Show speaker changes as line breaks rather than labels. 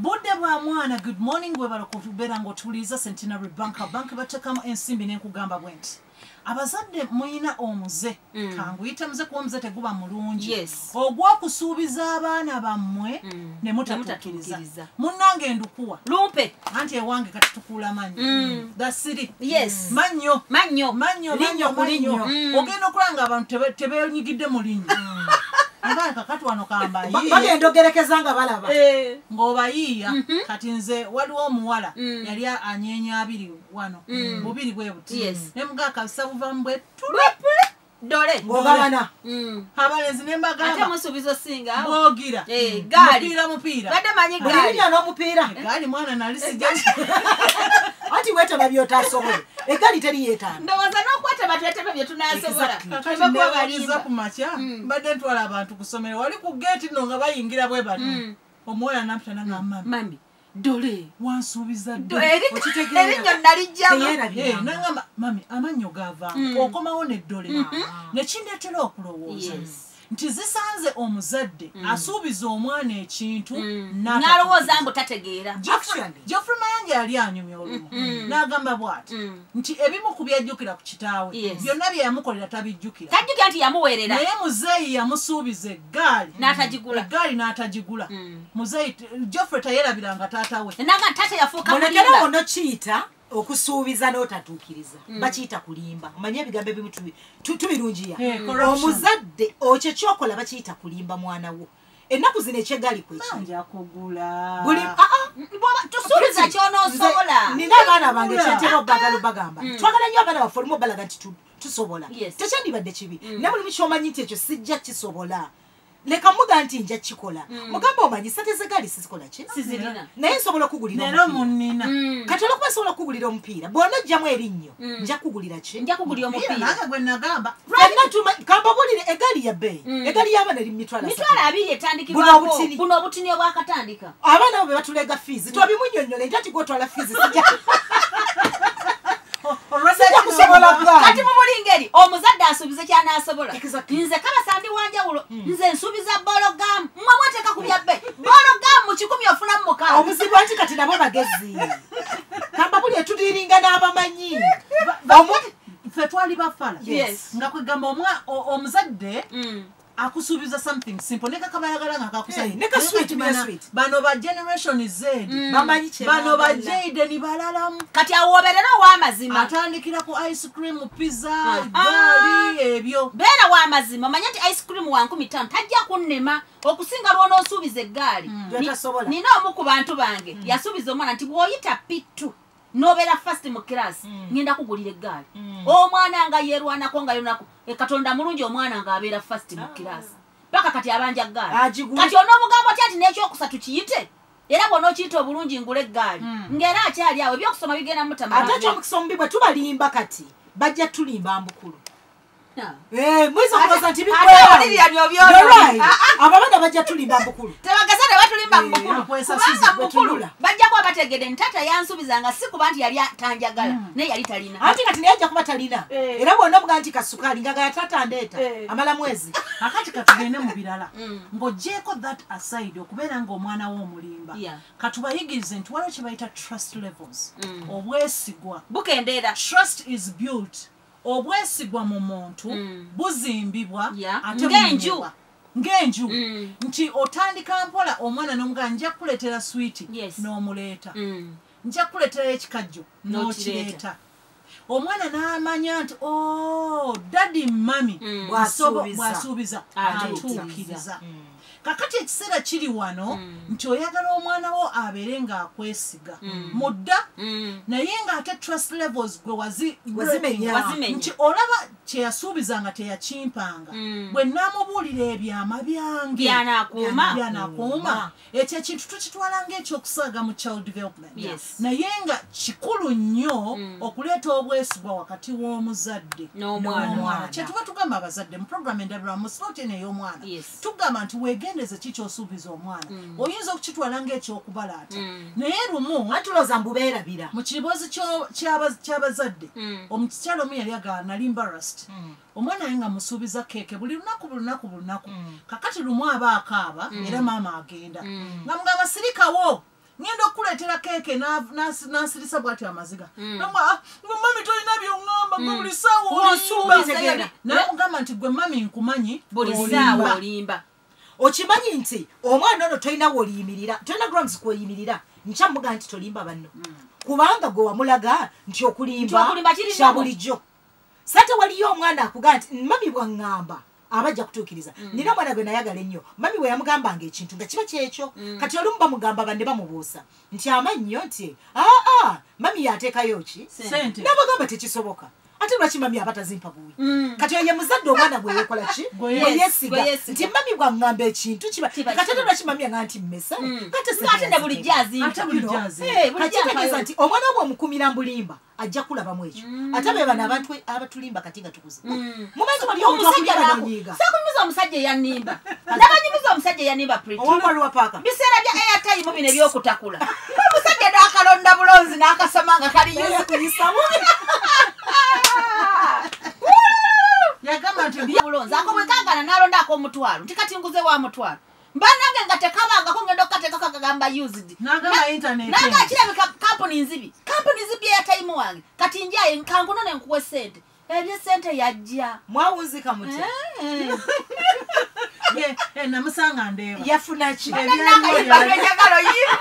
budde bwa mwana good morning we balokubera ngotuliza Centenary Bank batekamu ensimbi n'enkugamba bwenti abazadde muyina omuze kanguyita muze kuba muze teguba mulungi ogw'okusuubiza abaana bammwe ne mutatukiriza munnange ndukuwa
lumpe
anti ewange kati tukuula manyo dasiri manyo ogenda okulanga abantu tebeenyigidde mu linnyo Ngana kakati wano kamba yi.
Bagenda ogerekezanga balaba.
Ng'obayiiya kati nze waliwo omuwala yali anyenya abiri wano. Bubiri bwe buti. Ne mugaka bisabuva mbwe tule.
Dole.
Ngogabana.
Abalenzi ne mbagamba.
Ate musubizo singa.
Bogira.
Gali.
Mupira.
Kade manyi gali.
Buli n'omupira.
Gali mwana nalisija.
Ati weta babyota asobola. Egali teri yetana.
Ndowaza n'okwata batete bye tunasobola.
Tebakwa baliza ku macha. Mbadde ntwala abantu kusomera. Wali ku gate no nga bayingira bwe bati. Omwoyo anapita nanga mami.
Dole
wansuubiza
erinnya nalijjamu
nangamba mami amannyo gava okomawo neddole nekindeetera okulowooza nti zisanze omuzadde asuubiza omwana ekintu
n'alowooza mbu tategeera
Geoffrey Mayanja yali anyumya olumu n'agamba bw'ati nti ebimu ku byajjukira ku kitaawe byonna bye yamukolera tabijjukira
tajjukira nti yamuweerera
naye muzeeyi yamusuubiza eggaali n'atagigula muzeeyi Geoffrey tayerabiranga taata we
taata yafuuka
mulekera ono kiyita okusuubiza n'otatuukiriza bakiyita kulimba omanye ebigambo ebimu tubirungiya omuzadde okyo kyokola bakiyita kulimba mwana wo ennaku zino ekyegali
kwekiyakugula
tusuubiza kyonoosobola
nina abaana bange kyentera obbagala bagamba twagala nnyo abaana baffe olumu obbalaga nti tusobola tekyandibadde kibi naye mulimu kyomanyi nti ekyo sijja kisobola leka muga nti nja kikola mugamba omanyi satezegali sizikola ki naye nsobola okugulira
nero munina
kati olwokuba nsobola okugulira omupiira bw'ona ojjamu erinnyo nja kugulira ki
nja kugulira omupiira
nange gwe nagamba
kambabulire egali ya bbeeyi egali y'abaana eri mitwalo
2 etandikibwako buno obutini obwakatandika
abaana abo be batulega fiizi twabimunnyonnyole nti ati gwotwala fiizi sijja
kati mumulingeri omuzadde asuubize kyanasobola nze kabasandi wanjawulo nze nsuubiza bologamu mmwe mwateeka ku byabbe bologamu mu 10 ofunamu 6
obuzibu anti kati nabo bagezi kamba buli etudiringa n'abamanyi
ffe twali bafala nga kwegamba omuzadde akusuubiza something simple neka kabayagala nga kakusai
neka sweet
bano ba generation Z
bamanyi kye
bano ba Jayden balalamu
kati awoberera w'amazima
atandikira ku ice cream pizza gali ebyo
beera w'amazima manya nti ice cream wa 15 tajja kunnema okusinga lw'onoosuubiza eggaali nina omu ku bantu bange yasuubiza omwana nti bw'oyita P2 nobera first mu class ngenda kugulira eggaali omwana nga yerwanako nga yonako Katonda mulungi omwana nga abeera first mu class paka kati abanja ggaali kati onoomugambo ati n'ekyokusatu kiyite era bw'onookiyita obulungi ngula eggaali ng'era akyali awo ebyokusoma bigenda mutama
ate ekyomukisa bwe tubalimba kati bajja tulimba mbukulu mwiza okuloza nti abaana bajja tulimba mbukulu
tebagasa ne batulimba mbukulu bajja kuba bategedde nti taata yansuubizanga si kuba nti yali tanjagala naye yali talina
anti kati naye ajja kuba talina era bwonna omugaa nti kasukaali ngagaya taata ndeeta amala mwezi
akati katugende mu birala ng'oggyeko that aside okubeera ng'omwana w'omulimba katubayigirize nti waliwo kye bayita trust levels obwesigwa
bukendeera
trust is built obwesigwa mu muntu buzimbibwa ate ng'enju nti otandika mpola omwana n'omugaa nja kuleetera switi n'omuleeta nja kuleetera ekikajjo n'okireeta omwana n'amanya nti dadi mami bw'asuubiza atuukiriza kakati ekiseera kiri wano nti oyagala omwana wo abeere ng'akwesiga mudda naye ng'ate trust levels gwe wazimenya nti olaba kye yasuubizanga teyakimpanga bwe naamubuulira ebyama byange byanakuuma ekyo ekintu tukitwala ng'ekyokusaaga mu child development naye nga kikulu nnyo okuleeta obwesigwa wakati w'omuzadde n'omwana kyetuba tugamba abazadde mu programu endabirwamu mu sloteni ey'omwana tugamba nti weegendeze ki ky'osuubiza omwana oyinza okukitwala ng'ekyokubalaata naye lumu
atuloza mbubeerabira
mu kiriboozi ky'abazadde omukyalo omu yali agala nali embarrassed omwana naye nga musuubiza keeke buli lunaku kakati lumu aba akaaba era maama agenda nga mugamba sirikawo namuletera keke nasirisa bwati amaziga mami tolina byongamba gwe buli saawa olimba namugamba nti gwe mami nkumanyi
buli saawa olimba
okimanyi nti omwana ono tolina woliyimirira tolina grounds kweyimirira nkyamuga nti tolimba banno kubanga gwe wamulaga nti okulimba kya bulijjo sate waliyo omwana akuga nti mami bwaŋŋamba abajja kutuukiriza nina mwana gwe nayagala ennyo mami bwe yamugambanga ekintu nga kiba kyekyo kati olumu bamugamba banne bamubuusa nti amannyo nti mami yateekayo ki nabagamba tekisoboka ate lwaki mami abatazimpa buwi kati oye muzadde omwana gwe yekola ki yesiga nti mami bwaŋŋamba ekintu kiba kati ate lwaki mami yaŋa nti mmesa
ate ne bulijjo
azimpa nti omwana bwe omukumira mbulimba ajja kulabamu ekyo ate be bano abantu abatulimba kati nga tukuze mumanyi wali omusakunyumiza
omusajja eyannimba nabanyumiza omusajja eyannimba
owaliwa paaka
biseera bya airtime bino ebyokutakula omusajja n'akalonda bulonzi n'akasoma nga kali
kuyisamu
yagamba nti bulonzi ako bwe kaagala n'alonda ak'omutwalo nti kati nguze wa mutwalo banange nga tekabangako ngenda okukateekako akagamba used nanga kirabika kampuni nzibi airtime wange kati njaye kankunone nkuwe sente ebyo sente yajja
mwawunzika mutya
namusanga ndeeba
yafuna ki
enjagalo yiba